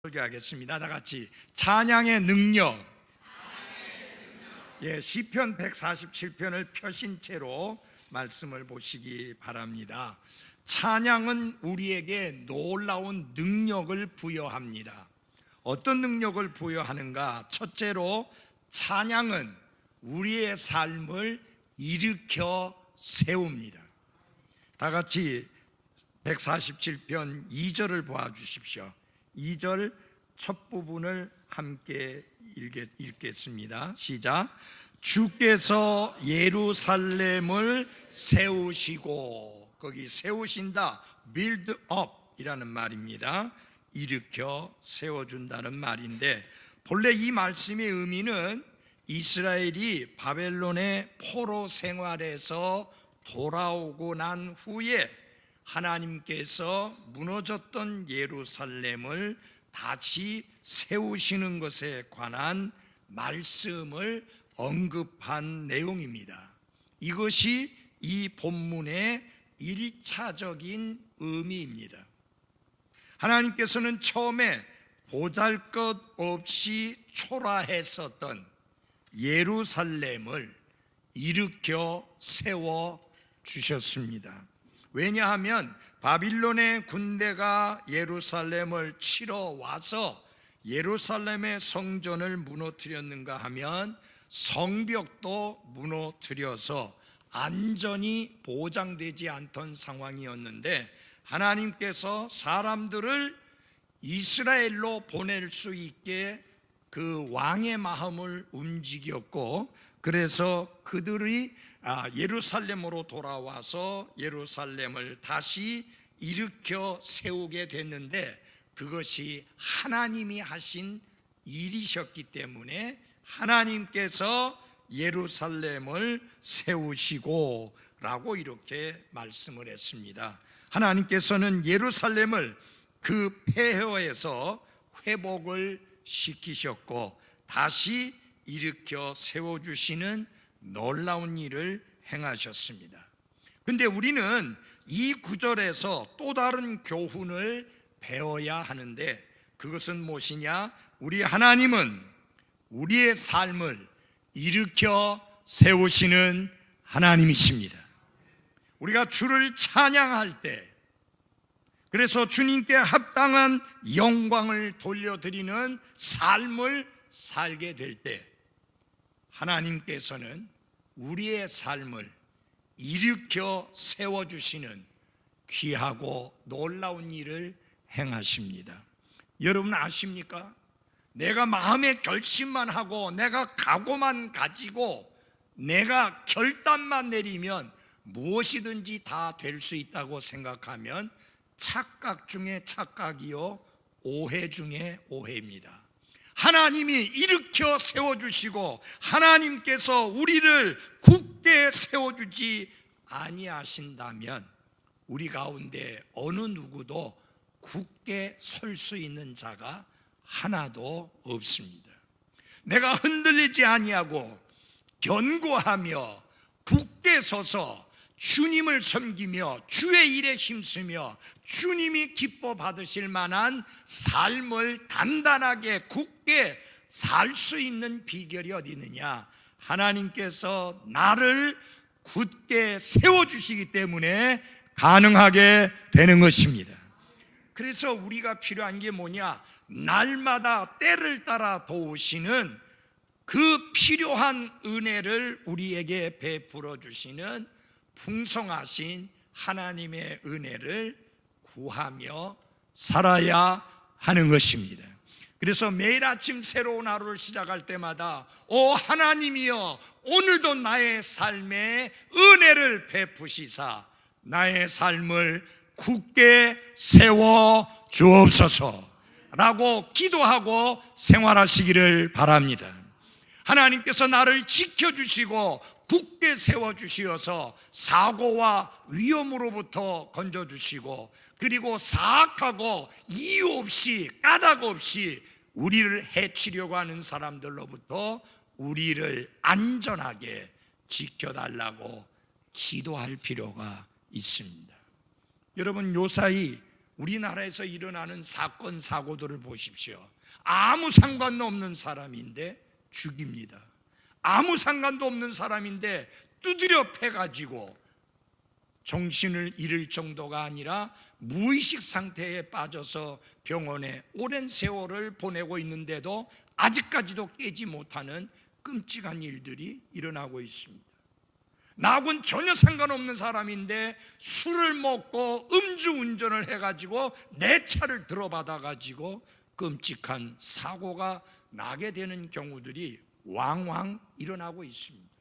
설교하겠습니다. 다 같이 찬양의 능력. 시편 147편을 펴신 채로 말씀을 보시기 바랍니다. 찬양은 우리에게 놀라운 능력을 부여합니다. 어떤 능력을 부여하는가? 첫째로 찬양은 우리의 삶을 일으켜 세웁니다. 다 같이 147편 2절을 보아주십시오. 2절 첫 부분을 함께 읽겠습니다. 시작. 주께서 예루살렘을 세우시고, 거기 세우신다, build up 이라는 말입니다. 일으켜 세워준다는 말인데, 본래 이 말씀의 의미는 이스라엘이 바벨론의 포로 생활에서 돌아오고 난 후에 하나님께서 무너졌던 예루살렘을 다시 세우시는 것에 관한 말씀을 언급한 내용입니다. 이것이 이 본문의 1차적인 의미입니다. 하나님께서는 처음에 보잘것없이 초라했었던 예루살렘을 일으켜 세워 주셨습니다. 왜냐하면 바빌론의 군대가 예루살렘을 치러 와서 예루살렘의 성전을 무너뜨렸는가 하면 성벽도 무너뜨려서 안전이 보장되지 않던 상황이었는데, 하나님께서 사람들을 이스라엘로 보낼 수 있게 그 왕의 마음을 움직였고, 그래서 그들이 예루살렘으로 돌아와서 예루살렘을 다시 일으켜 세우게 됐는데, 그것이 하나님이 하신 일이셨기 때문에 하나님께서 예루살렘을 세우시고 라고 이렇게 말씀을 했습니다. 하나님께서는 예루살렘을 그 폐허에서 회복을 시키셨고 다시 일으켜 세워주시는 놀라운 일을 행하셨습니다. 근데 우리는 이 구절에서 또 다른 교훈을 배워야 하는데, 그것은 무엇이냐? 우리 하나님은 우리의 삶을 일으켜 세우시는 하나님이십니다. 우리가 주를 찬양할 때, 그래서 주님께 합당한 영광을 돌려드리는 삶을 살게 될 때, 하나님께서는 우리의 삶을 일으켜 세워주시는 귀하고 놀라운 일을 행하십니다. 여러분 아십니까? 내가 마음의 결심만 하고 내가 각오만 가지고 내가 결단만 내리면 무엇이든지 다 될 수 있다고 생각하면 착각 중에 착각이요, 오해 중에 오해입니다. 하나님이 일으켜 세워주시고 하나님께서 우리를 굳게 세워주지 아니하신다면 우리 가운데 어느 누구도 굳게 설 수 있는 자가 하나도 없습니다. 내가 흔들리지 아니하고 견고하며 굳게 서서 주님을 섬기며 주의 일에 힘쓰며 주님이 기뻐 받으실 만한 삶을 단단하게 굳게 살 수 있는 비결이 어디 있느냐? 하나님께서 나를 굳게 세워주시기 때문에 가능하게 되는 것입니다. 그래서 우리가 필요한 게 뭐냐? 날마다 때를 따라 도우시는 그 필요한 은혜를 우리에게 베풀어 주시는 풍성하신 하나님의 은혜를 구하며 살아야 하는 것입니다. 그래서 매일 아침 새로운 하루를 시작할 때마다 오 하나님이여, 오늘도 나의 삶에 은혜를 베푸시사 나의 삶을 굳게 세워 주옵소서 라고 기도하고 생활하시기를 바랍니다. 하나님께서 나를 지켜주시고 굳게 세워주시어서 사고와 위험으로부터 건져주시고, 그리고 사악하고 이유 없이 까닭 없이 우리를 해치려고 하는 사람들로부터 우리를 안전하게 지켜달라고 기도할 필요가 있습니다. 여러분, 요사이 우리나라에서 일어나는 사건 사고들을 보십시오. 아무 상관도 없는 사람인데 죽입니다. 아무 상관도 없는 사람인데 두드려 패가지고 정신을 잃을 정도가 아니라 무의식 상태에 빠져서 병원에 오랜 세월을 보내고 있는데도 아직까지도 깨지 못하는 끔찍한 일들이 일어나고 있습니다. 나하고는 전혀 상관없는 사람인데 술을 먹고 음주운전을 해가지고 내 차를 들어받아가지고 끔찍한 사고가 나게 되는 경우들이 왕왕 일어나고 있습니다.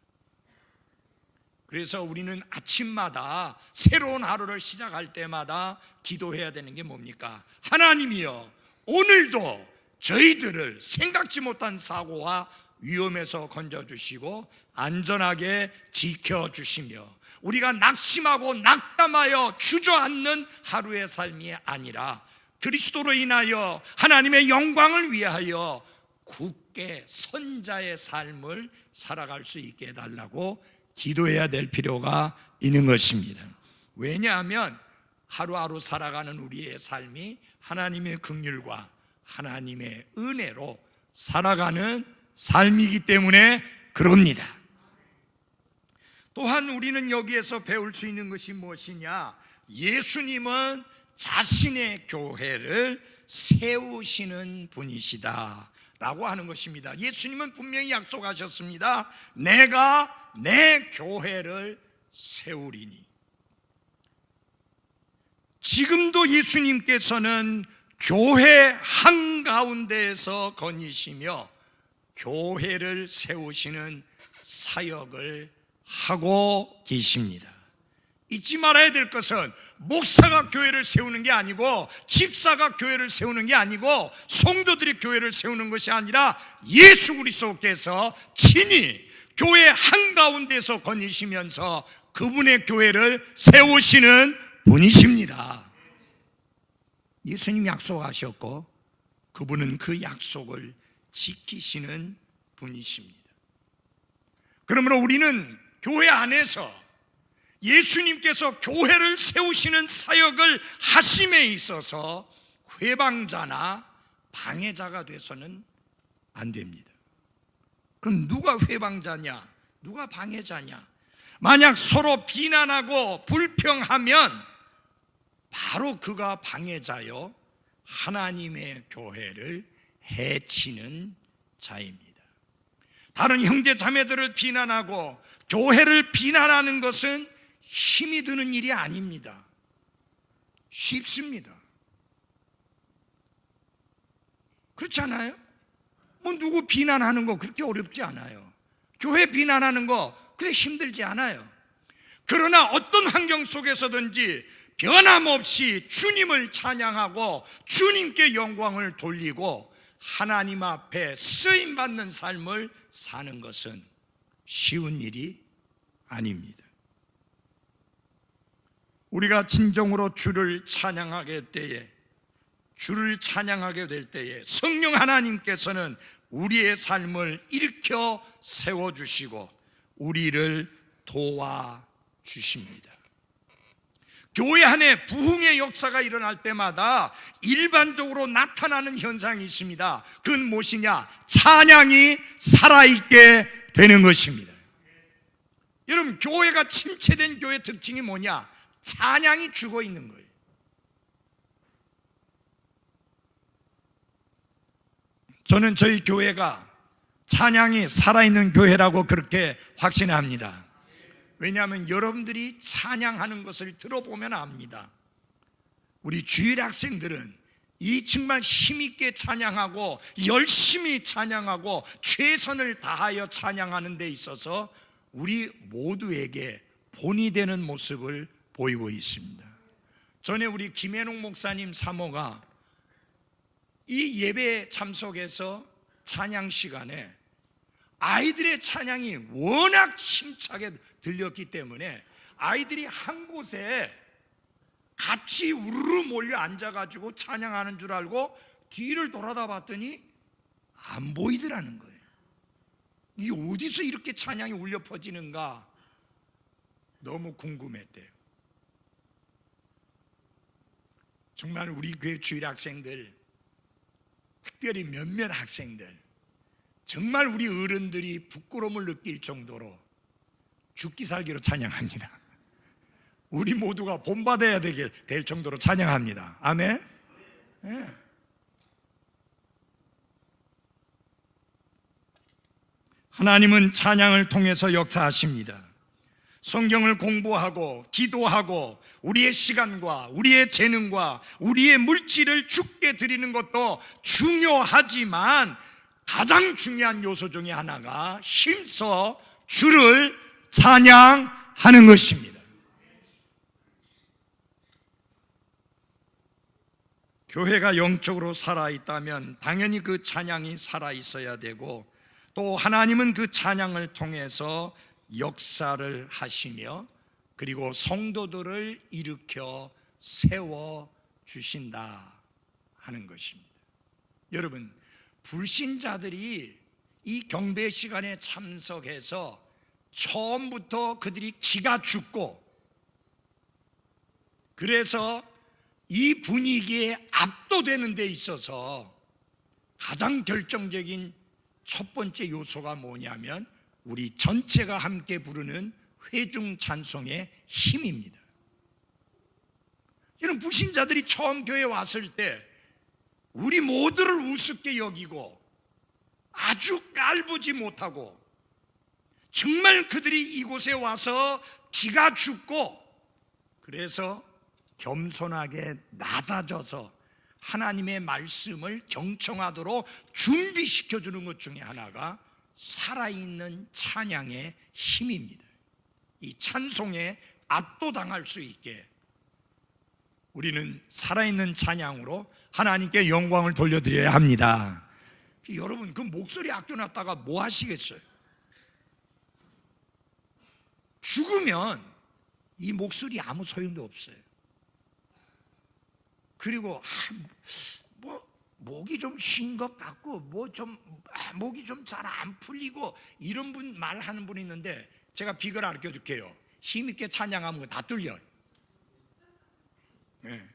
그래서 우리는 아침마다 새로운 하루를 시작할 때마다 기도해야 되는 게 뭡니까? 하나님이여, 오늘도 저희들을 생각지 못한 사고와 위험에서 건져주시고 안전하게 지켜주시며 우리가 낙심하고 낙담하여 주저앉는 하루의 삶이 아니라 그리스도로 인하여 하나님의 영광을 위하여 굳게 선자의 삶을 살아갈 수 있게 해달라고 기도해야 될 필요가 있는 것입니다. 왜냐하면 하루하루 살아가는 우리의 삶이 하나님의 긍휼과 하나님의 은혜로 살아가는 삶이기 때문에 그럽니다. 또한 우리는 여기에서 배울 수 있는 것이 무엇이냐? 예수님은 자신의 교회를 세우시는 분이시다 라고 하는 것입니다. 예수님은 분명히 약속하셨습니다. 내가 내 교회를 세우리니. 지금도 예수님께서는 교회 한가운데에서 거니시며 교회를 세우시는 사역을 하고 계십니다. 잊지 말아야 될 것은 목사가 교회를 세우는 게 아니고 집사가 교회를 세우는 게 아니고 성도들이 교회를 세우는 것이 아니라 예수 그리스도께서 친히 교회 한가운데서 거니시면서 그분의 교회를 세우시는 분이십니다. 예수님 약속하셨고 그분은 그 약속을 지키시는 분이십니다. 그러므로 우리는 교회 안에서 예수님께서 교회를 세우시는 사역을 하심에 있어서 회방자나 방해자가 돼서는 안 됩니다. 그럼 누가 회방자냐? 누가 방해자냐? 만약 서로 비난하고 불평하면 바로 그가 방해자요 하나님의 교회를 해치는 자입니다. 다른 형제 자매들을 비난하고 교회를 비난하는 것은 힘이 드는 일이 아닙니다. 쉽습니다. 그렇지 않아요? 뭐 누구 비난하는 거 그렇게 어렵지 않아요. 교회 비난하는 거 그래 힘들지 않아요. 그러나 어떤 환경 속에서든지 변함없이 주님을 찬양하고 주님께 영광을 돌리고 하나님 앞에 쓰임받는 삶을 사는 것은 쉬운 일이 아닙니다. 우리가 진정으로 주를 찬양하게 될 때에 성령 하나님께서는 우리의 삶을 일으켜 세워주시고 우리를 도와주십니다. 교회 안에 부흥의 역사가 일어날 때마다 일반적으로 나타나는 현상이 있습니다. 그건 무엇이냐? 찬양이 살아있게 되는 것입니다. 여러분, 교회가 침체된 교회 특징이 뭐냐? 찬양이 죽어 있는 거예요. 저는 저희 교회가 찬양이 살아있는 교회라고 그렇게 확신합니다. 왜냐하면 여러분들이 찬양하는 것을 들어보면 압니다. 우리 주일 학생들은 이 정말 힘있게 찬양하고 열심히 찬양하고 최선을 다하여 찬양하는 데 있어서 우리 모두에게 본이 되는 모습을 보이고 있습니다. 전에 우리 김혜농 목사님 사모가 이 예배에 참석해서 찬양 시간에 아이들의 찬양이 워낙 힘차게 들렸기 때문에 아이들이 한 곳에 같이 우르르 몰려 앉아가지고 찬양하는 줄 알고 뒤를 돌아다 봤더니 안 보이더라는 거예요. 이게 어디서 이렇게 찬양이 울려 퍼지는가 너무 궁금했대요. 정말 우리 교회 주일 학생들, 특별히 몇몇 학생들, 정말 우리 어른들이 부끄러움을 느낄 정도로 죽기 살기로 찬양합니다. 우리 모두가 본받아야 될 정도로 찬양합니다. 아멘. 네. 하나님은 찬양을 통해서 역사하십니다. 성경을 공부하고 기도하고 우리의 시간과 우리의 재능과 우리의 물질을 주께 드리는 것도 중요하지만 가장 중요한 요소 중에 하나가 힘써 주를 찬양하는 것입니다. 교회가 영적으로 살아있다면 당연히 그 찬양이 살아있어야 되고, 또 하나님은 그 찬양을 통해서 역사를 하시며 그리고 성도들을 일으켜 세워주신다 하는 것입니다. 여러분, 불신자들이 이 경배 시간에 참석해서 처음부터 그들이 기가 죽고, 그래서 이 분위기에 압도되는 데 있어서 가장 결정적인 첫 번째 요소가 뭐냐면 우리 전체가 함께 부르는 회중 찬송의 힘입니다. 이런 불신자들이 처음 교회에 왔을 때 우리 모두를 우습게 여기고 아주 깔보지 못하고, 정말 그들이 이곳에 와서 기가 죽고, 그래서 겸손하게 낮아져서 하나님의 말씀을 경청하도록 준비시켜주는 것 중에 하나가 살아있는 찬양의 힘입니다. 이 찬송에 압도당할 수 있게 우리는 살아있는 찬양으로 하나님께 영광을 돌려드려야 합니다. 여러분, 그 목소리 아껴놨다가 뭐 하시겠어요? 죽으면 이 목소리 아무 소용도 없어요. 그리고 목이 좀 쉰 것 같고 목이 좀 잘 안 풀리고 이런 분 말하는 분이 있는데, 제가 비결 알려 줄게요. 힘있게 찬양하면 다 뚫려요. 네.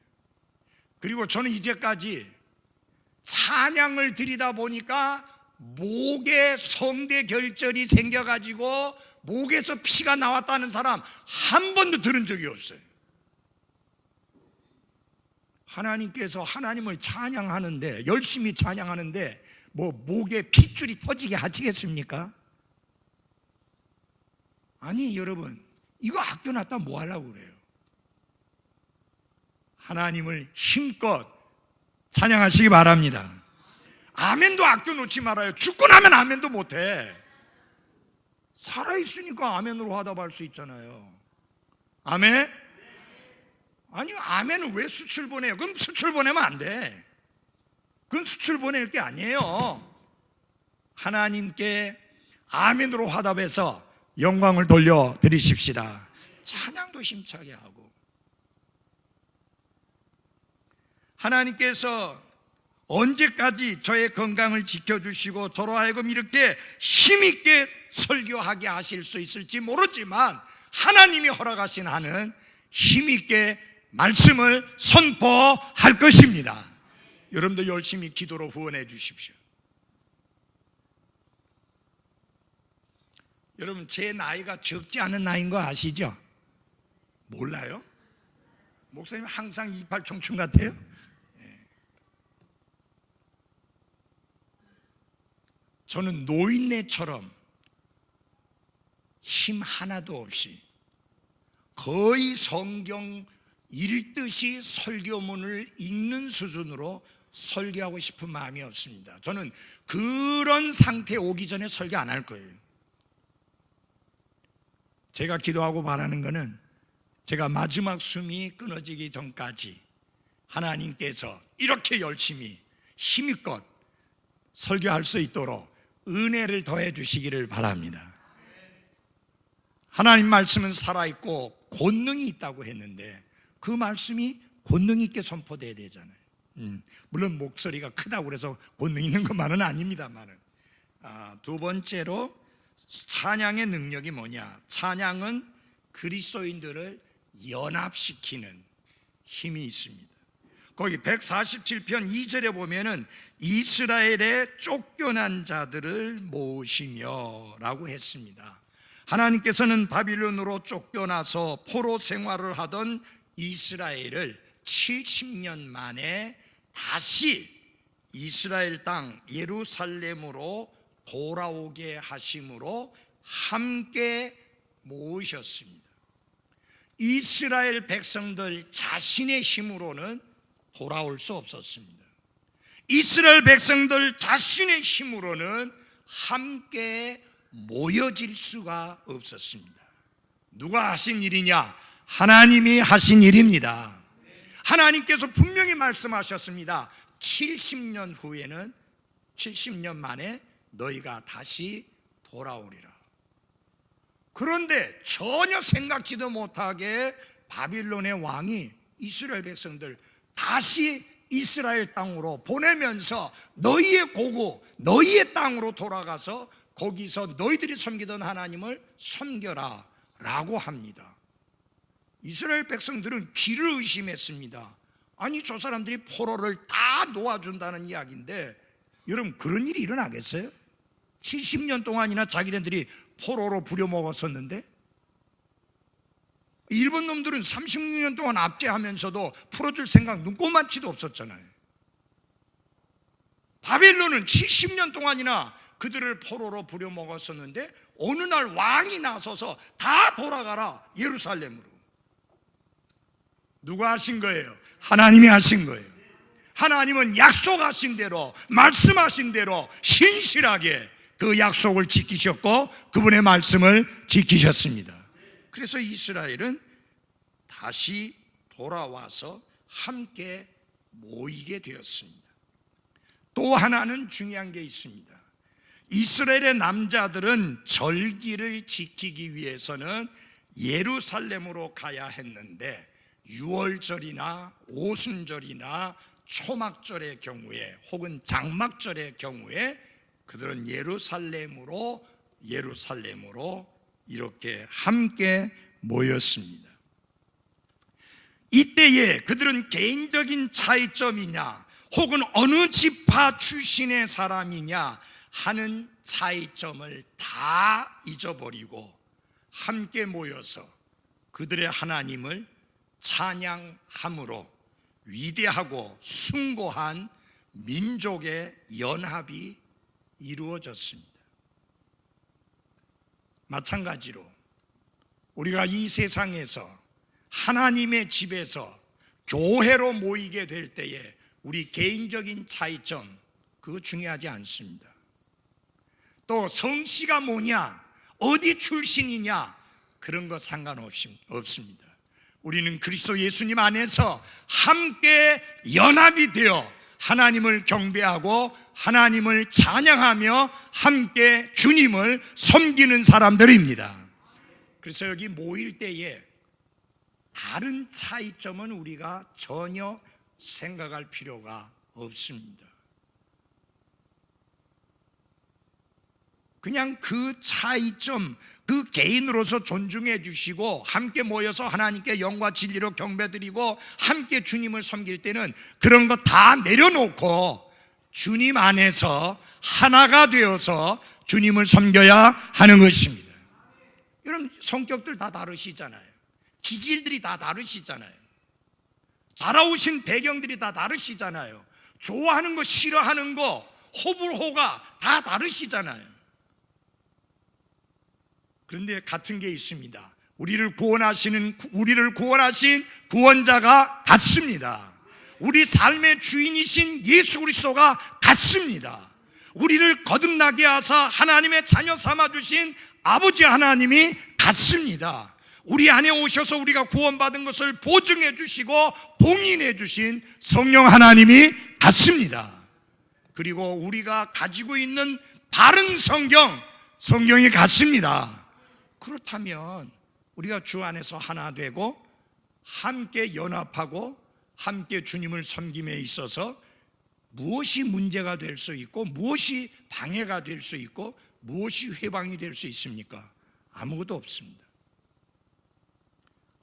그리고 저는 이제까지 찬양을 드리다 보니까 목에 성대 결절이 생겨가지고 목에서 피가 나왔다는 사람 한 번도 들은 적이 없어요. 하나님께서 하나님을 찬양하는데, 열심히 찬양하는데 뭐 목에 핏줄이 터지게 하시겠습니까? 아니, 여러분, 이거 아껴놨다 뭐 하려고 그래요? 하나님을 힘껏 찬양하시기 바랍니다. 아멘도 아껴놓지 말아요. 죽고 나면 아멘도 못해. 살아있으니까 아멘으로 화답할 수 있잖아요. 아멘? 아니, 아멘은 왜 수출 보내요? 그럼 수출 보내면 안 돼. 그건 수출 보낼 게 아니에요. 하나님께 아멘으로 화답해서 영광을 돌려드리십시다. 찬양도 힘차게 하고, 하나님께서 언제까지 저의 건강을 지켜주시고 저로 하여금 이렇게 힘있게 설교하게 하실 수 있을지 모르지만 하나님이 허락하신 한은 힘있게 말씀을 선포할 것입니다. 여러분도 열심히 기도로 후원해 주십시오. 여러분, 제 나이가 적지 않은 나이인 거 아시죠? 몰라요? 목사님 항상 28 청춘 같아요? 저는 노인네처럼 힘 하나도 없이 거의 성경 읽듯이 설교문을 읽는 수준으로 설교하고 싶은 마음이 없습니다. 저는 그런 상태에 오기 전에 설교 안 할 거예요. 제가 기도하고 바라는 거는 제가 마지막 숨이 끊어지기 전까지 하나님께서 이렇게 열심히 힘껏 설교할 수 있도록 은혜를 더해 주시기를 바랍니다. 하나님 말씀은 살아있고 권능이 있다고 했는데 그 말씀이 권능 있게 선포돼야 되잖아요. 물론 목소리가 크다고 그래서 권능 있는 것만은 아닙니다만은. 두 번째로 찬양의 능력이 뭐냐? 찬양은 그리스도인들을 연합시키는 힘이 있습니다. 거기 147편 2절에 보면은 이스라엘의 쫓겨난 자들을 모으시며 라고 했습니다. 하나님께서는 바빌론으로 쫓겨나서 포로 생활을 하던 이스라엘을 70년 만에 다시 이스라엘 땅 예루살렘으로 돌아오게 하심으로 함께 모으셨습니다. 이스라엘 백성들 자신의 힘으로는 돌아올 수 없었습니다. 이스라엘 백성들 자신의 힘으로는 함께 모여질 수가 없었습니다. 누가 하신 일이냐? 하나님이 하신 일입니다. 하나님께서 분명히 말씀하셨습니다. 70년 후에는 70년 만에 너희가 다시 돌아오리라. 그런데 전혀 생각지도 못하게 바빌론의 왕이 이스라엘 백성들 다시 이스라엘 땅으로 보내면서 너희의 고국, 너희의 땅으로 돌아가서 거기서 너희들이 섬기던 하나님을 섬겨라 라고 합니다. 이스라엘 백성들은 길을 의심했습니다. 아니, 저 사람들이 포로를 다 놓아준다는 이야기인데 여러분, 그런 일이 일어나겠어요? 70년 동안이나 자기네들이 포로로 부려먹었었는데, 일본 놈들은 36년 동안 압제하면서도 풀어줄 생각 눈꼽만치도 없었잖아요. 바벨론은 70년 동안이나 그들을 포로로 부려먹었었는데 어느 날 왕이 나서서 다 돌아가라 예루살렘으로. 누가 하신 거예요? 하나님이 하신 거예요. 하나님은 약속하신 대로, 말씀하신 대로 신실하게 그 약속을 지키셨고 그분의 말씀을 지키셨습니다. 그래서 이스라엘은 다시 돌아와서 함께 모이게 되었습니다. 또 하나는 중요한 게 있습니다. 이스라엘의 남자들은 절기를 지키기 위해서는 예루살렘으로 가야 했는데 유월절이나 오순절이나 초막절의 경우에 혹은 장막절의 경우에 그들은 예루살렘으로 이렇게 함께 모였습니다. 이때에 그들은 개인적인 차이점이냐 혹은 어느 지파 출신의 사람이냐 하는 차이점을 다 잊어버리고 함께 모여서 그들의 하나님을 찬양함으로 위대하고 숭고한 민족의 연합이 이루어졌습니다. 마찬가지로 우리가 이 세상에서 하나님의 집에서 교회로 모이게 될 때에 우리 개인적인 차이점 그거 중요하지 않습니다. 또 성씨가 뭐냐, 어디 출신이냐 그런 거 상관없습니다. 우리는 그리스도 예수님 안에서 함께 연합이 되어 하나님을 경배하고 하나님을 찬양하며 함께 주님을 섬기는 사람들입니다. 그래서 여기 모일 때에 다른 차이점은 우리가 전혀 생각할 필요가 없습니다. 그냥 그 차이점, 그 개인으로서 존중해 주시고 함께 모여서 하나님께 영과 진리로 경배드리고 함께 주님을 섬길 때는 그런 거 다 내려놓고 주님 안에서 하나가 되어서 주님을 섬겨야 하는 것입니다. 여러분, 성격들 다 다르시잖아요. 기질들이 다 다르시잖아요. 살아오신 배경들이 다 다르시잖아요. 좋아하는 거, 싫어하는 거, 호불호가 다 다르시잖아요. 그런데 같은 게 있습니다. 우리를 구원하신 구원자가 같습니다. 우리 삶의 주인이신 예수 그리스도가 같습니다. 우리를 거듭나게 하사 하나님의 자녀 삼아주신 아버지 하나님이 같습니다. 우리 안에 오셔서 우리가 구원받은 것을 보증해 주시고 봉인해 주신 성령 하나님이 같습니다. 그리고 우리가 가지고 있는 바른 성경이 같습니다. 그렇다면 우리가 주 안에서 하나 되고 함께 연합하고 함께 주님을 섬김에 있어서 무엇이 문제가 될 수 있고 무엇이 방해가 될 수 있고 무엇이 회방이 될 수 있습니까? 아무것도 없습니다.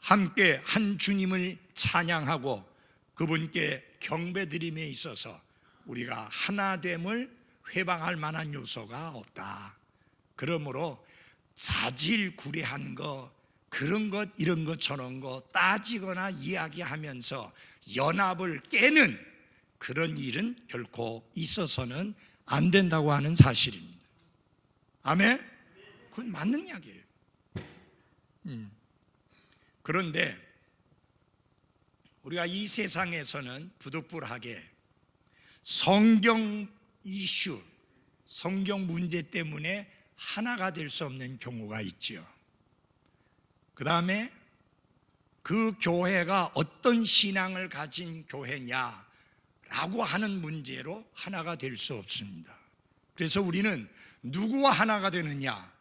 함께 한 주님을 찬양하고 그분께 경배드림에 있어서 우리가 하나됨을 회방할 만한 요소가 없다. 그러므로 자질구레한 거, 그런 것 이런 것 저런 거 따지거나 이야기하면서 연합을 깨는 그런 일은 결코 있어서는 안 된다고 하는 사실입니다. 아멘? 그건 맞는 이야기예요. 그런데 우리가 이 세상에서는 부득불하게 성경 이슈, 성경 문제 때문에 하나가 될 수 없는 경우가 있죠. 그 다음에 그 교회가 어떤 신앙을 가진 교회냐라고 하는 문제로 하나가 될 수 없습니다. 그래서 우리는 누구와 하나가 되느냐?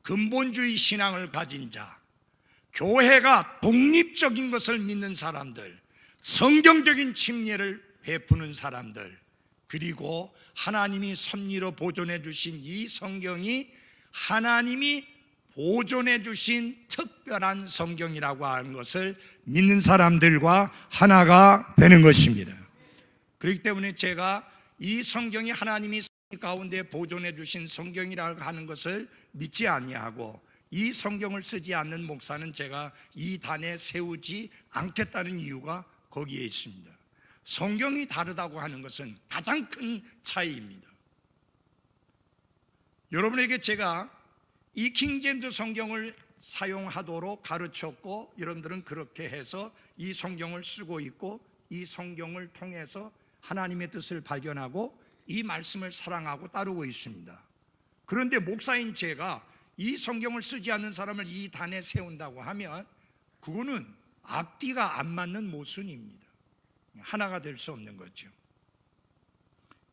근본주의 신앙을 가진 자, 교회가 독립적인 것을 믿는 사람들, 성경적인 침례를 베푸는 사람들, 그리고 하나님이 섭리로 보존해 주신 이 성경이 하나님이 보존해 주신 특별한 성경이라고 하는 것을 믿는 사람들과 하나가 되는 것입니다. 그렇기 때문에 제가 이 성경이 하나님이 가운데 보존해 주신 성경이라고 하는 것을 믿지 아니하고 이 성경을 쓰지 않는 목사는 제가 이 단에 세우지 않겠다는 이유가 거기에 있습니다. 성경이 다르다고 하는 것은 가장 큰 차이입니다. 여러분에게 제가 이 킹제임스 성경을 사용하도록 가르쳤고, 여러분들은 그렇게 해서 이 성경을 쓰고 있고, 이 성경을 통해서 하나님의 뜻을 발견하고 이 말씀을 사랑하고 따르고 있습니다. 그런데 목사인 제가 이 성경을 쓰지 않는 사람을 이 단에 세운다고 하면 그거는 앞뒤가 안 맞는 모순입니다. 하나가 될 수 없는 거죠.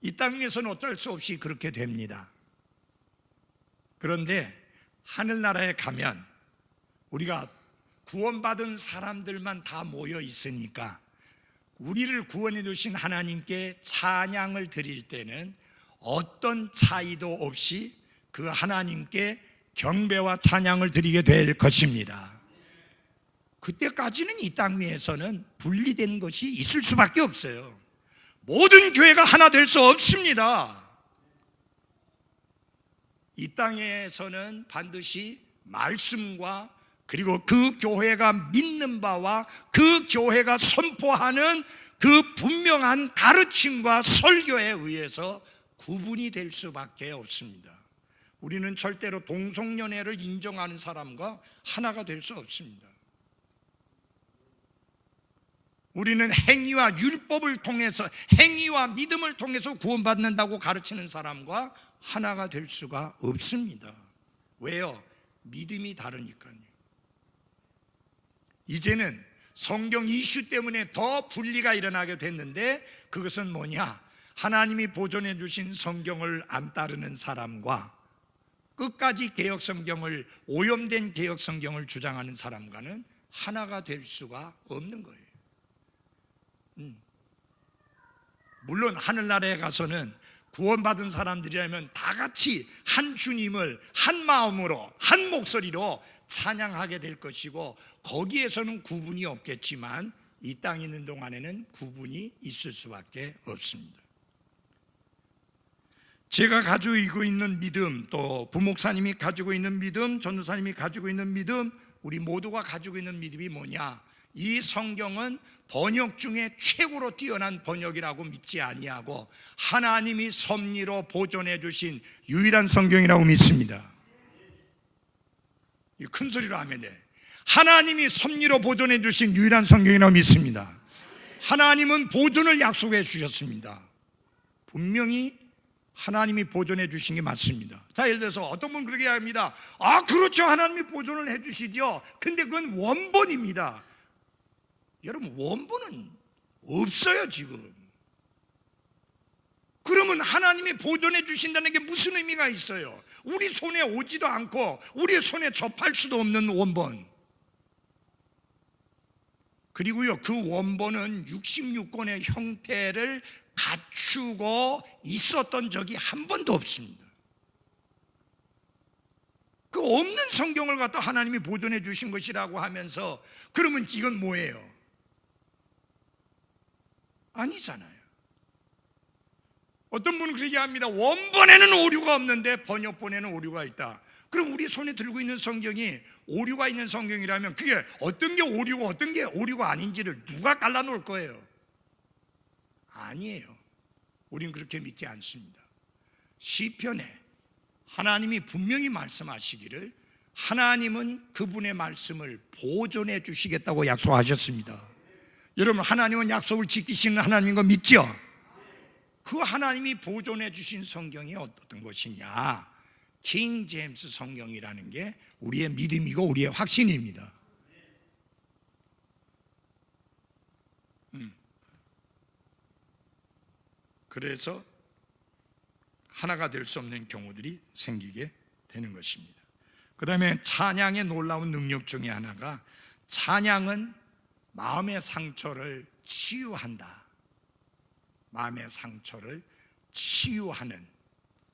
이 땅에서는 어쩔 수 없이 그렇게 됩니다. 그런데 하늘나라에 가면 우리가 구원받은 사람들만 다 모여 있으니까 우리를 구원해 주신 하나님께 찬양을 드릴 때는 어떤 차이도 없이 그 하나님께 경배와 찬양을 드리게 될 것입니다. 그때까지는 이 땅 위에서는 분리된 것이 있을 수밖에 없어요. 모든 교회가 하나 될 수 없습니다. 이 땅에서는 반드시 말씀과 그리고 그 교회가 믿는 바와 그 교회가 선포하는 그 분명한 가르침과 설교에 의해서 구분이 될 수밖에 없습니다. 우리는 절대로 동성연애를 인정하는 사람과 하나가 될 수 없습니다. 우리는 행위와 율법을 통해서, 행위와 믿음을 통해서 구원받는다고 가르치는 사람과 하나가 될 수가 없습니다. 왜요? 믿음이 다르니까요. 이제는 성경 이슈 때문에 더 분리가 일어나게 됐는데, 그것은 뭐냐? 하나님이 보존해 주신 성경을 안 따르는 사람과 끝까지 개혁성경을, 오염된 개혁성경을 주장하는 사람과는 하나가 될 수가 없는 거예요. 물론 하늘나라에 가서는 구원받은 사람들이라면 다 같이 한 주님을 한 마음으로 한 목소리로 찬양하게 될 것이고, 거기에서는 구분이 없겠지만 이 땅에 있는 동안에는 구분이 있을 수밖에 없습니다. 제가 가지고 있는 믿음, 또 부목사님이 가지고 있는 믿음, 전도사님이 가지고 있는 믿음, 우리 모두가 가지고 있는 믿음이 뭐냐? 이 성경은 번역 중에 최고로 뛰어난 번역이라고 믿지 아니하고 하나님이 섭리로 보존해 주신 유일한 성경이라고 믿습니다. 큰 소리로 하면 돼. 하나님이 섭리로 보존해 주신 유일한 성경이라고 믿습니다. 하나님은 보존을 약속해 주셨습니다. 분명히 하나님이 보존해 주신 게 맞습니다. 자, 예를 들어서 어떤 분은 그렇게 합니다. 아, 그렇죠, 하나님이 보존을 해 주시죠. 근데 그건 원본입니다. 여러분, 원본은 없어요 지금. 그러면 하나님이 보존해 주신다는 게 무슨 의미가 있어요? 우리 손에 오지도 않고 우리 손에 접할 수도 없는 원본. 그리고요, 그 원본은 66권의 형태를 갖추고 있었던 적이 한 번도 없습니다. 그 없는 성경을 갖다 하나님이 보존해 주신 것이라고 하면서, 그러면 이건 뭐예요? 아니잖아요. 어떤 분은 그렇게 합니다. 원본에는 오류가 없는데 번역본에는 오류가 있다. 그럼 우리 손에 들고 있는 성경이 오류가 있는 성경이라면 그게 어떤 게 오류고 어떤 게 오류가 아닌지를 누가 갈라놓을 거예요? 아니에요. 우린 그렇게 믿지 않습니다. 시편에 하나님이 분명히 말씀하시기를 하나님은 그분의 말씀을 보존해 주시겠다고 약속하셨습니다. 여러분, 하나님은 약속을 지키시는 하나님인 거 믿죠? 그 하나님이 보존해 주신 성경이 어떤 것이냐? 킹 제임스 성경이라는 게 우리의 믿음이고 우리의 확신입니다. 그래서 하나가 될 수 없는 경우들이 생기게 되는 것입니다. 그 다음에 찬양의 놀라운 능력 중에 하나가 찬양은 마음의 상처를 치유한다. 마음의 상처를 치유하는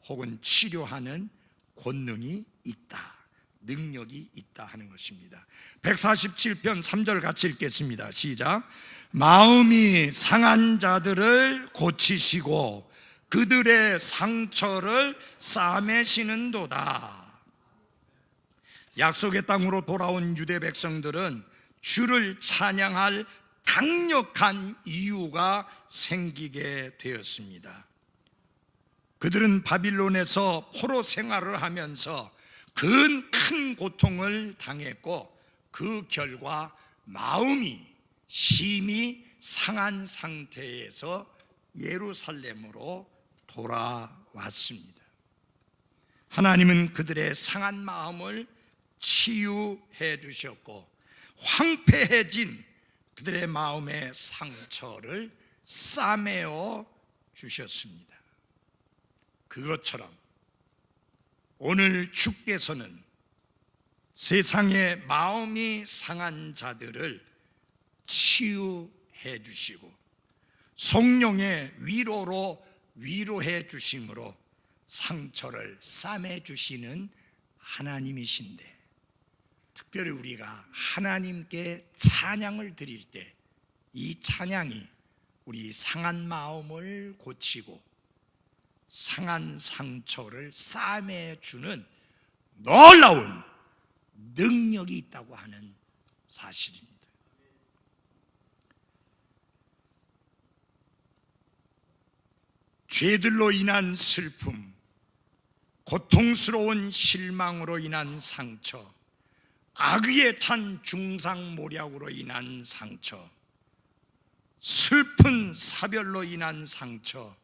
혹은 치료하는 권능이 있다, 능력이 있다 하는 것입니다. 147편 3절 같이 읽겠습니다. 시작. 마음이 상한 자들을 고치시고 그들의 상처를 싸매시는도다. 약속의 땅으로 돌아온 유대 백성들은 주를 찬양할 강력한 이유가 생기게 되었습니다. 그들은 바빌론에서 포로 생활을 하면서 큰 고통을 당했고 그 결과 마음이 심히 상한 상태에서 예루살렘으로 돌아왔습니다. 하나님은 그들의 상한 마음을 치유해 주셨고 황폐해진 그들의 마음의 상처를 싸매어 주셨습니다. 그것처럼 오늘 주께서는 세상의 마음이 상한 자들을 치유해 주시고 성령의 위로로 위로해 주심으로 상처를 싸매 주시는 하나님이신데, 특별히 우리가 하나님께 찬양을 드릴 때 이 찬양이 우리 상한 마음을 고치고 상한 상처를 싸매주는 놀라운 능력이 있다고 하는 사실입니다. 죄들로 인한 슬픔, 고통스러운 실망으로 인한 상처, 악의에 찬 중상모략으로 인한 상처, 슬픈 사별로 인한 상처,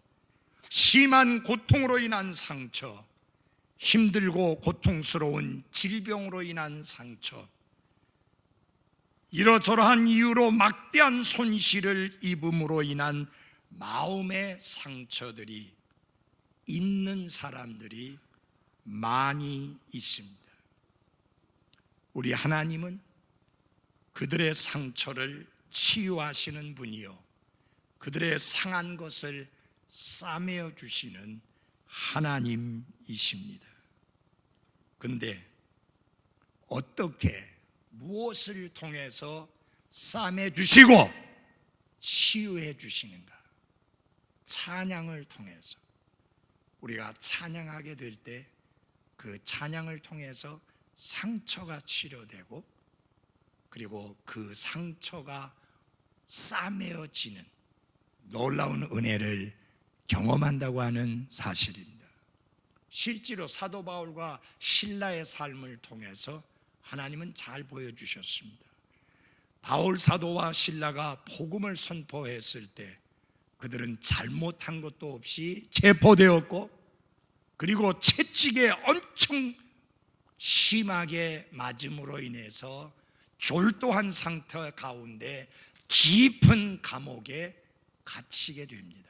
심한 고통으로 인한 상처, 힘들고 고통스러운 질병으로 인한 상처, 이러저러한 이유로 막대한 손실을 입음으로 인한 마음의 상처들이 있는 사람들이 많이 있습니다. 우리 하나님은 그들의 상처를 치유하시는 분이요 그들의 상한 것을 싸매어 주시는 하나님이십니다. 근데 어떻게 무엇을 통해서 싸매 주시고 치유해 주시는가? 찬양을 통해서. 우리가 찬양하게 될 때 그 찬양을 통해서 상처가 치료되고 그리고 그 상처가 싸매어지는 놀라운 은혜를 경험한다고 하는 사실입니다. 실제로 사도 바울과 실라의 삶을 통해서 하나님은 잘 보여주셨습니다. 바울 사도와 실라가 복음을 선포했을 때 그들은 잘못한 것도 없이 체포되었고 그리고 채찍에 엄청 심하게 맞음으로 인해서 졸도한 상태 가운데 깊은 감옥에 갇히게 됩니다.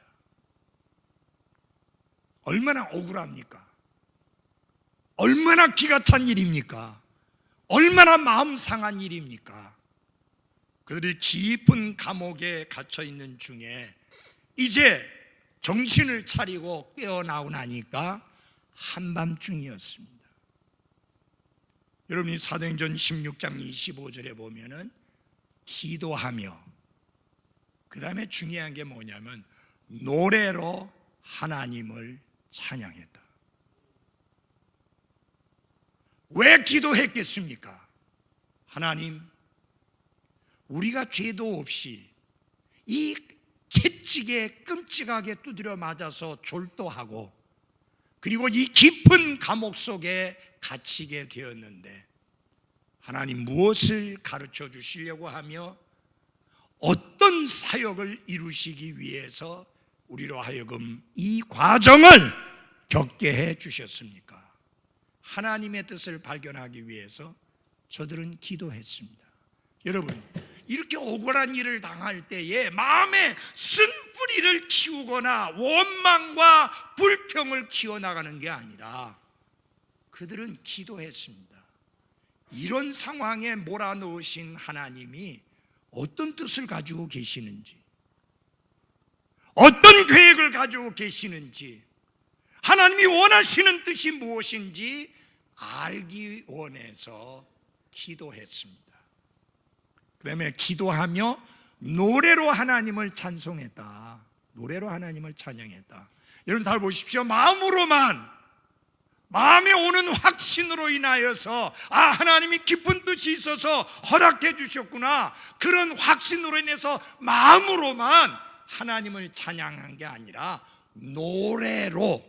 얼마나 억울합니까? 얼마나 기가 찬 일입니까? 얼마나 마음 상한 일입니까? 그들이 깊은 감옥에 갇혀 있는 중에 이제 정신을 차리고 깨어나오나니까 한밤중이었습니다. 여러분이 사도행전 16장 25절에 보면은 기도하며 그 다음에 중요한 게 뭐냐면 노래로 하나님을 찬양했다. 왜 기도했겠습니까? 하나님, 우리가 죄도 없이 이 채찍에 끔찍하게 두드려 맞아서 졸도하고 그리고 이 깊은 감옥 속에 갇히게 되었는데 하나님 무엇을 가르쳐 주시려고 하며 어떤 사역을 이루시기 위해서 우리로 하여금 이 과정을 겪게 해 주셨습니까? 하나님의 뜻을 발견하기 위해서 저들은 기도했습니다. 여러분, 이렇게 억울한 일을 당할 때에 마음에 쓴뿌리를 키우거나 원망과 불평을 키워나가는 게 아니라 그들은 기도했습니다. 이런 상황에 몰아넣으신 하나님이 어떤 뜻을 가지고 계시는지, 어떤 계획을 가지고 계시는지, 하나님이 원하시는 뜻이 무엇인지 알기 원해서 기도했습니다. 그 다음에 기도하며 노래로 하나님을 찬송했다. 노래로 하나님을 찬양했다. 여러분 잘 보십시오. 마음에 오는 확신으로 인하여서 하나님이 깊은 뜻이 있어서 허락해 주셨구나, 그런 확신으로 인해서 마음으로만 하나님을 찬양한 게 아니라 노래로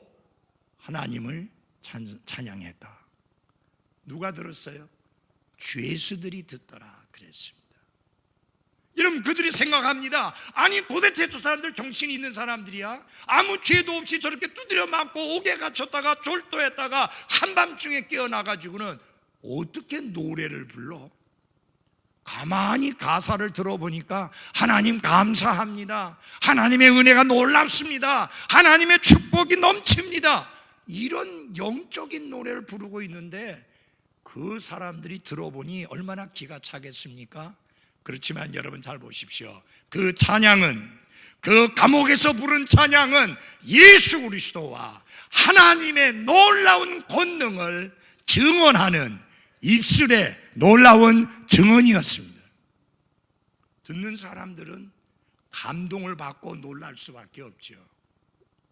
하나님을 찬양했다. 누가 들었어요? 죄수들이 듣더라 그랬습니다. 여러분, 그들이 생각합니다. 아니 도대체 저 사람들 정신이 있는 사람들이야? 아무 죄도 없이 저렇게 두드려 맞고 옥에 갇혔다가 졸도했다가 한밤중에 깨어나가지고는 어떻게 노래를 불러? 가만히 가사를 들어보니까 하나님 감사합니다, 하나님의 은혜가 놀랍습니다, 하나님의 축복이 넘칩니다, 이런 영적인 노래를 부르고 있는데 그 사람들이 들어보니 얼마나 기가 차겠습니까? 그렇지만 여러분 잘 보십시오. 그 찬양은, 그 감옥에서 부른 찬양은 예수 그리스도와 하나님의 놀라운 권능을 증언하는 입술의 놀라운 증언이었습니다. 듣는 사람들은 감동을 받고 놀랄 수밖에 없죠.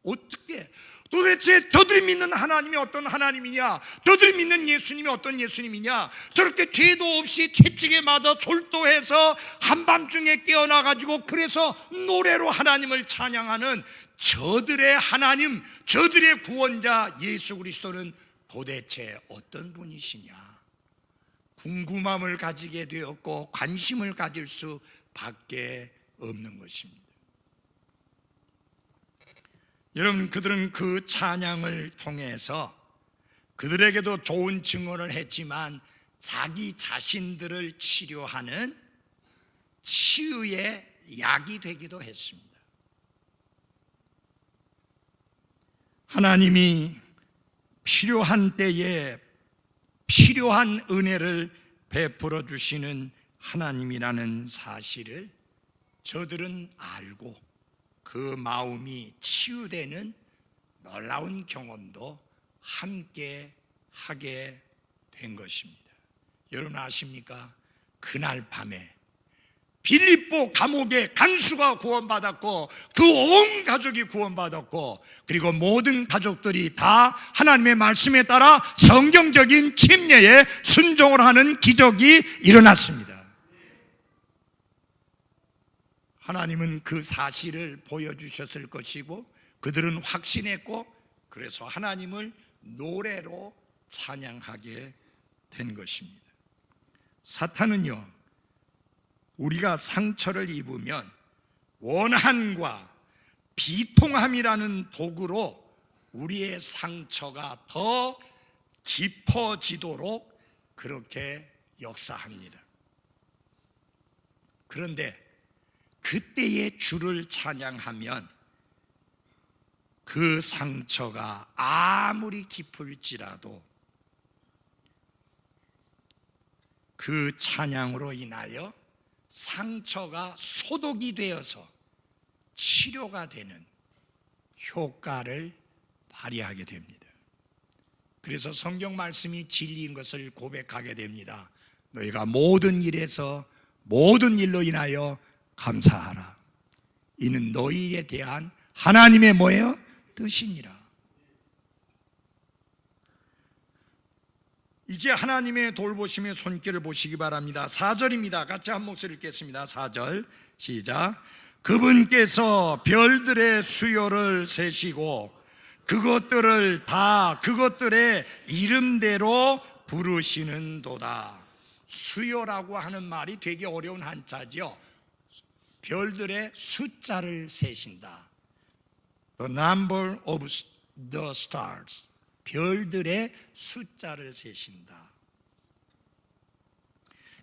어떻게 도대체 저들이 믿는 하나님이 어떤 하나님이냐, 저들이 믿는 예수님이 어떤 예수님이냐, 저렇게 죄도 없이 채찍에 맞아 졸도해서 한밤중에 깨어나가지고 그래서 노래로 하나님을 찬양하는 저들의 하나님, 저들의 구원자 예수 그리스도는 도대체 어떤 분이시냐, 궁금함을 가지게 되었고 관심을 가질 수밖에 없는 것입니다. 여러분, 그들은 그 찬양을 통해서 그들에게도 좋은 증언을 했지만 자기 자신들을 치료하는 치유의 약이 되기도 했습니다. 하나님이 필요한 때에 필요한 은혜를 베풀어 주시는 하나님이라는 사실을 저들은 알고 그 마음이 치유되는 놀라운 경험도 함께 하게 된 것입니다. 여러분 아십니까? 그날 밤에 빌립보 감옥의 간수가 구원받았고 그 온 가족이 구원받았고 그리고 모든 가족들이 다 하나님의 말씀에 따라 성경적인 침례에 순종을 하는 기적이 일어났습니다. 하나님은 그 사실을 보여주셨을 것이고 그들은 확신했고 그래서 하나님을 노래로 찬양하게 된 것입니다. 사탄은요, 우리가 상처를 입으면 원한과 비통함이라는 도구로 우리의 상처가 더 깊어지도록 그렇게 역사합니다. 그런데 그때의 주를 찬양하면 그 상처가 아무리 깊을지라도 그 찬양으로 인하여 상처가 소독이 되어서 치료가 되는 효과를 발휘하게 됩니다. 그래서 성경 말씀이 진리인 것을 고백하게 됩니다. 너희가 모든 일에서 모든 일로 인하여 감사하라. 이는 너희에 대한 하나님의 뭐예요? 뜻이니라. 이제 하나님의 돌보심의 손길을 보시기 바랍니다. 4절입니다. 같이 한 목소리 읽겠습니다. 4절 시작. 그분께서 별들의 수요를 세시고 그것들을 다 그것들의 이름대로 부르시는도다. 수요라고 하는 말이 되게 어려운 한자지요. 별들의 숫자를 세신다. The number of the stars. 별들의 숫자를 세신다.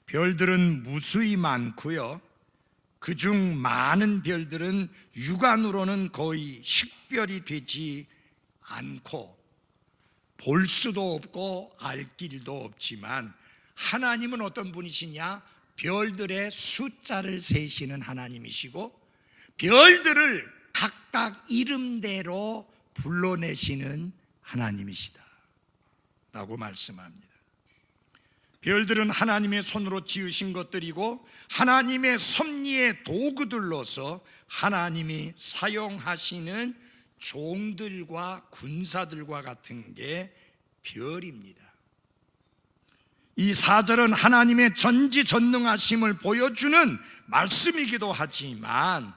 별들은 무수히 많고요. 그중 많은 별들은 육안으로는 거의 식별이 되지 않고 볼 수도 없고 알 길도 없지만 하나님은 어떤 분이시냐? 별들의 숫자를 세시는 하나님이시고 별들을 각각 이름대로 불러내시는 하나님이시다 라고 말씀합니다. 별들은 하나님의 손으로 지으신 것들이고 하나님의 섭리의 도구들로서 하나님이 사용하시는 종들과 군사들과 같은 게 별입니다. 이 4절은 하나님의 전지전능하심을 보여주는 말씀이기도 하지만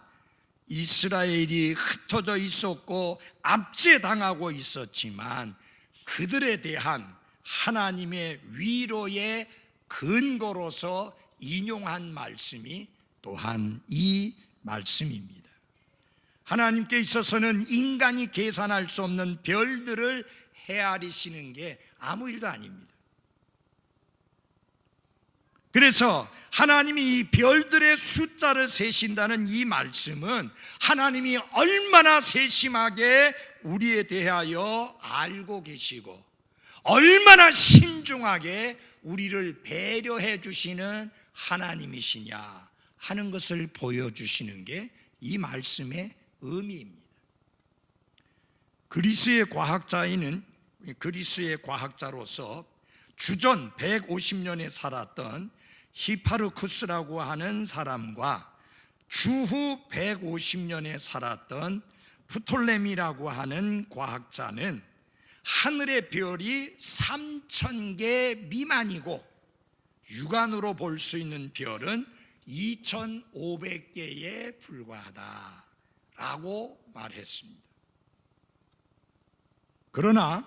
이스라엘이 흩어져 있었고 압제당하고 있었지만 그들에 대한 하나님의 위로의 근거로서 인용한 말씀이 또한 이 말씀입니다. 하나님께 있어서는 인간이 계산할 수 없는 별들을 헤아리시는 게 아무 일도 아닙니다. 그래서 하나님이 이 별들의 숫자를 세신다는 이 말씀은 하나님이 얼마나 세심하게 우리에 대하여 알고 계시고 얼마나 신중하게 우리를 배려해 주시는 하나님이시냐 하는 것을 보여주시는 게 이 말씀의 의미입니다. 그리스의 과학자로서 주전 150년에 살았던 히파르쿠스라고 하는 사람과 주후 150년에 살았던 프톨레미라고 하는 과학자는 하늘의 별이 3,000개 미만이고 육안으로 볼 수 있는 별은 2,500개에 불과하다라고 말했습니다. 그러나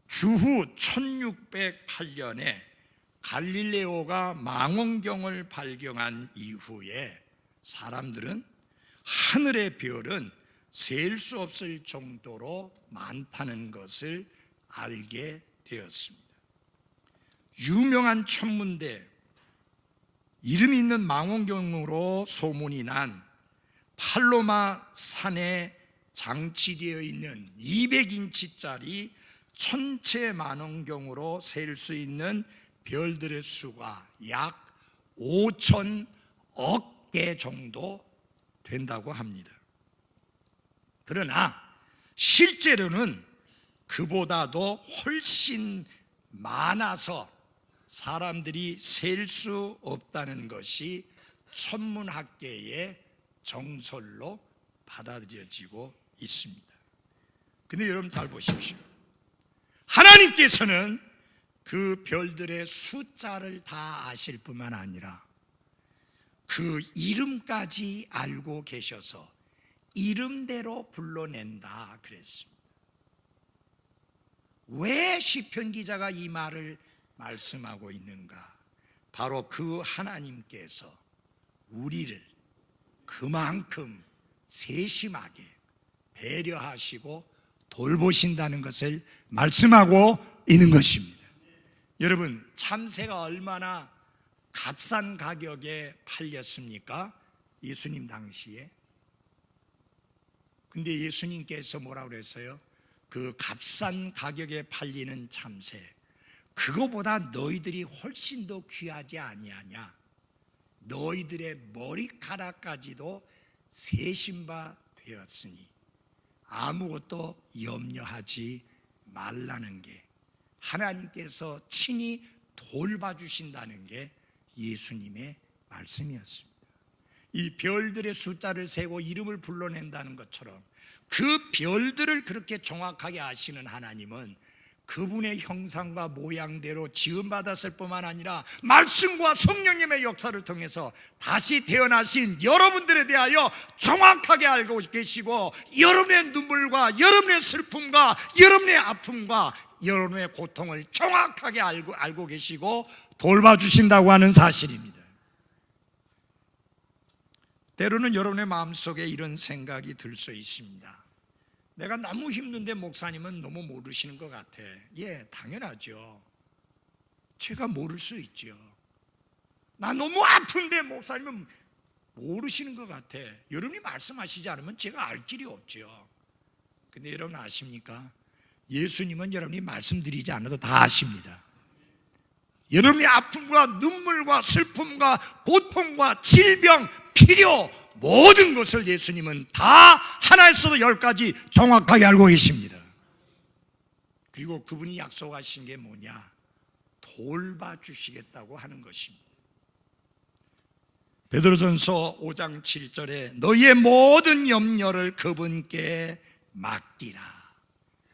주후 1608년에 갈릴레오가 망원경을 발견한 이후에 사람들은 하늘의 별은 셀 수 없을 정도로 많다는 것을 알게 되었습니다. 유명한 천문대 이름 있는 망원경으로 소문이 난 팔로마 산에 장치되어 있는 200인치짜리 천체 망원경으로 셀 수 있는 별들의 수가 약 5,000억 개 정도 된다고 합니다. 그러나 실제로는 그보다도 훨씬 많아서 사람들이 셀 수 없다는 것이 천문학계의 정설로 받아들여지고 있습니다. 근데 여러분 잘 보십시오. 하나님께서는 그 별들의 숫자를 다 아실 뿐만 아니라 그 이름까지 알고 계셔서 이름대로 불러낸다 그랬습니다. 왜 시편 기자가 이 말을 말씀하고 있는가? 바로 그 하나님께서 우리를 그만큼 세심하게 배려하시고 돌보신다는 것을 말씀하고 있는 것입니다. 여러분, 참새가 얼마나 값싼 가격에 팔렸습니까? 예수님 당시에. 근데 예수님께서 뭐라고 그랬어요? 그 값싼 가격에 팔리는 참새, 그거보다 너희들이 훨씬 더 귀하지 아니하냐? 너희들의 머리카락까지도 세신 바 되었으니 아무것도 염려하지 말라는 게, 하나님께서 친히 돌봐주신다는 게 예수님의 말씀이었습니다. 이 별들의 숫자를 세고 이름을 불러낸다는 것처럼 그 별들을 그렇게 정확하게 아시는 하나님은 그분의 형상과 모양대로 지음받았을 뿐만 아니라 말씀과 성령님의 역사를 통해서 다시 태어나신 여러분들에 대하여 정확하게 알고 계시고, 여러분의 눈물과 여러분의 슬픔과 여러분의 아픔과 여러분의 고통을 정확하게 알고 계시고 돌봐주신다고 하는 사실입니다. 때로는 여러분의 마음속에 이런 생각이 들 수 있습니다. 내가 너무 힘든데 목사님은 너무 모르시는 것 같아. 예, 당연하죠. 제가 모를 수 있죠. 나 너무 아픈데 목사님은 모르시는 것 같아. 여러분이 말씀하시지 않으면 제가 알 길이 없죠. 근데 여러분 아십니까? 예수님은 여러분이 말씀드리지 않아도 다 아십니다. 여러분의 아픔과 눈물과 슬픔과 고통과 질병, 필요, 모든 것을 예수님은 다 하나에서도 10가지 정확하게 알고 계십니다. 그리고 그분이 약속하신 게 뭐냐? 돌봐주시겠다고 하는 것입니다. 베드로전서 5장 7절에 너희의 모든 염려를 그분께 맡기라.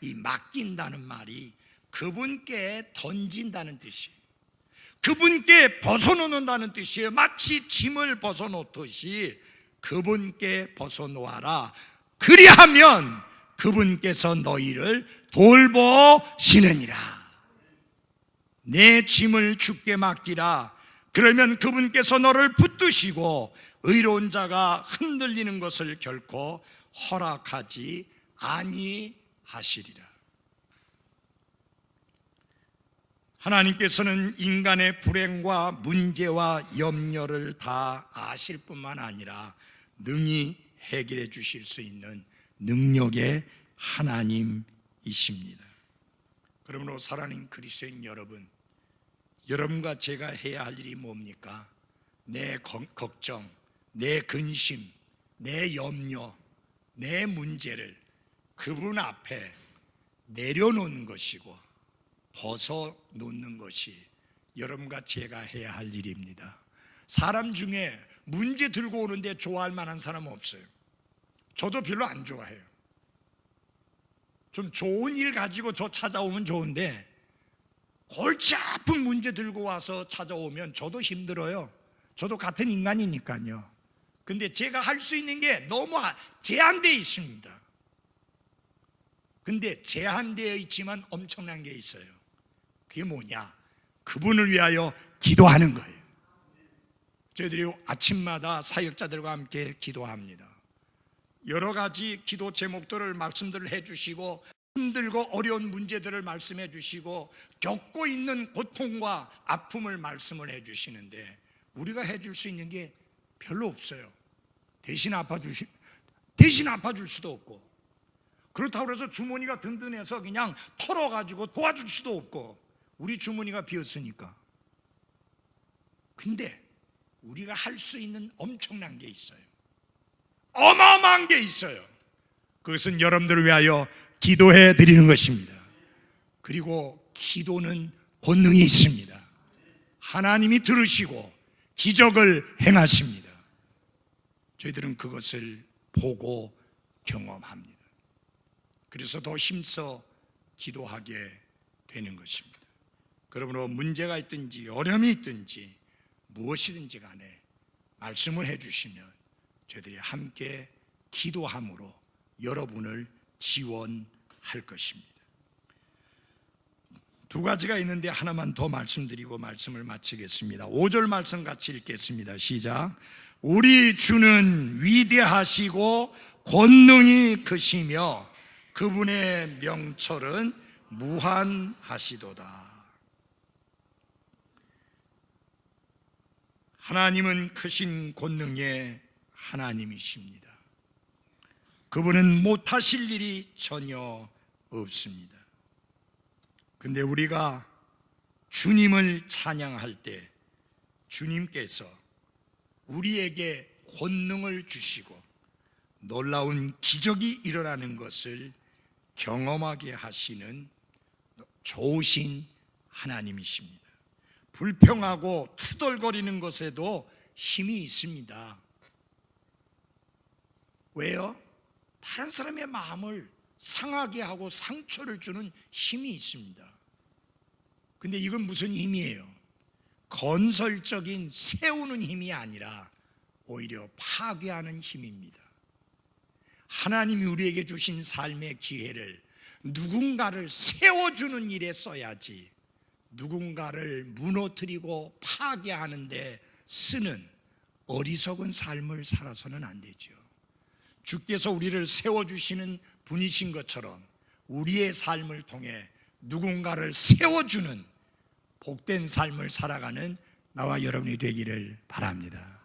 이 맡긴다는 말이 그분께 던진다는 뜻이에요. 그분께 벗어놓는다는 뜻이에요. 마치 짐을 벗어놓듯이 그분께 벗어놓아라. 그리하면 그분께서 너희를 돌보시느니라. 내 짐을 주께 맡기라. 그러면 그분께서 너를 붙드시고 의로운 자가 흔들리는 것을 결코 허락하지 아니하시리라. 하나님께서는 인간의 불행과 문제와 염려를 다 아실 뿐만 아니라 능히 해결해 주실 수 있는 능력의 하나님이십니다. 그러므로 사랑하는 그리스도인 여러분, 여러분과 제가 해야 할 일이 뭡니까? 내 걱정, 내 근심, 내 염려, 내 문제를 그분 앞에 내려놓는 것이고 벗어놓는 것이 여러분과 제가 해야 할 일입니다. 사람 중에 문제 들고 오는데 좋아할 만한 사람은 없어요. 저도 별로 안 좋아해요. 좀 좋은 일 가지고 저 찾아오면 좋은데 골치 아픈 문제 들고 와서 찾아오면 저도 힘들어요. 저도 같은 인간이니까요. 근데 제가 할 수 있는 게 너무 제한되어 있습니다. 근데 제한되어 있지만 엄청난 게 있어요. 그게 뭐냐? 그분을 위하여 기도하는 거예요. 저희들이 아침마다 사역자들과 함께 기도합니다. 여러 가지 기도 제목들을 말씀들을 해주시고 힘들고 어려운 문제들을 말씀해 주시고 겪고 있는 고통과 아픔을 말씀을 해 주시는데 우리가 해줄 수 있는 게 별로 없어요. 대신 아파줄 수도 없고, 그렇다고 해서 주머니가 든든해서 그냥 털어가지고 도와줄 수도 없고, 우리 주머니가 비었으니까. 근데 우리가 할 수 있는 엄청난 게 있어요. 어마어마한 게 있어요. 그것은 여러분들을 위하여 기도해 드리는 것입니다. 그리고 기도는 권능이 있습니다. 하나님이 들으시고 기적을 행하십니다. 저희들은 그것을 보고 경험합니다. 그래서 더 힘써 기도하게 되는 것입니다. 그러므로 문제가 있든지 어려움이 있든지 무엇이든지 간에 말씀을 해주시면 저희들이 함께 기도함으로 여러분을 지원할 것입니다. 두 가지가 있는데 하나만 더 말씀드리고 말씀을 마치겠습니다. 5절 말씀 같이 읽겠습니다. 시작. 우리 주는 위대하시고 권능이 크시며 그분의 명철은 무한하시도다. 하나님은 크신 권능의 하나님이십니다. 그분은 못하실 일이 전혀 없습니다. 근데 우리가 주님을 찬양할 때 주님께서 우리에게 권능을 주시고 놀라운 기적이 일어나는 것을 경험하게 하시는 좋으신 하나님이십니다. 불평하고 투덜거리는 것에도 힘이 있습니다. 왜요? 다른 사람의 마음을 상하게 하고 상처를 주는 힘이 있습니다. 근데 이건 무슨 힘이에요? 건설적인 세우는 힘이 아니라 오히려 파괴하는 힘입니다. 하나님이 우리에게 주신 삶의 기회를 누군가를 세워주는 일에 써야지, 누군가를 무너뜨리고 파괴하는 데 쓰는 어리석은 삶을 살아서는 안 되죠. 주께서 우리를 세워주시는 분이신 것처럼 우리의 삶을 통해 누군가를 세워주는 복된 삶을 살아가는 나와 여러분이 되기를 바랍니다.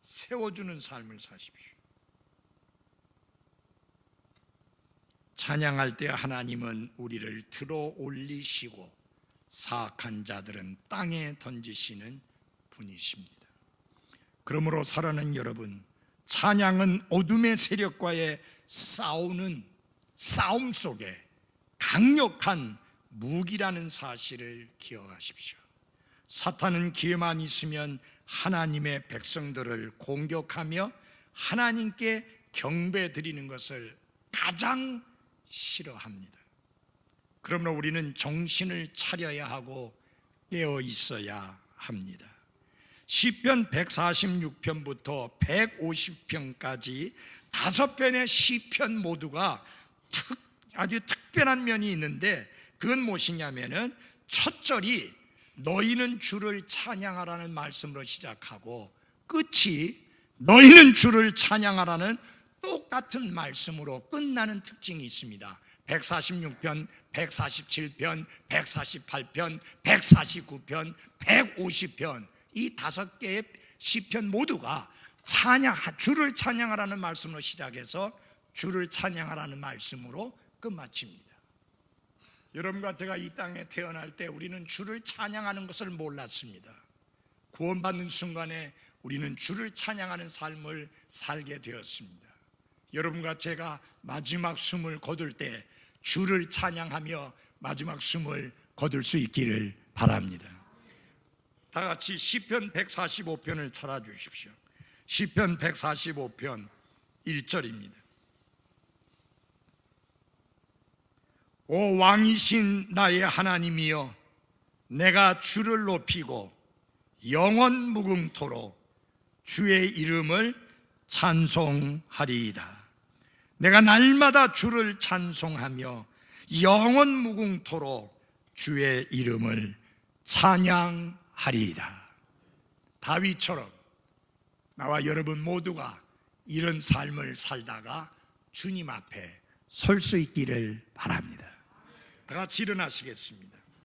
세워주는 삶을 사십시오. 찬양할 때 하나님은 우리를 들어 올리시고 사악한 자들은 땅에 던지시는 분이십니다. 그러므로 사랑하는 여러분, 찬양은 어둠의 세력과의 싸움 속에 강력한 무기라는 사실을 기억하십시오. 사탄은 기회만 있으면 하나님의 백성들을 공격하며 하나님께 경배 드리는 것을 가장 싫어합니다. 그러므로 우리는 정신을 차려야 하고 깨어 있어야 합니다. 시편 146편부터 150편까지 5편의 시편 모두가 아주 특별한 면이 있는데, 그건 무엇이냐면은 첫 절이 너희는 주를 찬양하라는 말씀으로 시작하고 끝이 너희는 주를 찬양하라는 똑같은 말씀으로 끝나는 특징이 있습니다. 146편, 147편, 148편, 149편, 150편 이 5개의 시편 모두가 주를 찬양하라는 말씀으로 시작해서 주를 찬양하라는 말씀으로 끝마칩니다. 여러분과 제가 이 땅에 태어날 때 우리는 주를 찬양하는 것을 몰랐습니다. 구원받는 순간에 우리는 주를 찬양하는 삶을 살게 되었습니다. 여러분과 제가 마지막 숨을 거둘 때 주를 찬양하며 마지막 숨을 거둘 수 있기를 바랍니다. 다 같이 시편 145편을 찾아주십시오. 시편 145편 1절입니다. 오 왕이신 나의 하나님이여, 내가 주를 높이고 영원 무궁토록 주의 이름을 찬송하리이다. 내가 날마다 주를 찬송하며 영원 무궁토록 주의 이름을 찬양하리이다. 다윗처럼 나와 여러분 모두가 이런 삶을 살다가 주님 앞에 설 수 있기를 바랍니다. 다 같이 일어나시겠습니다.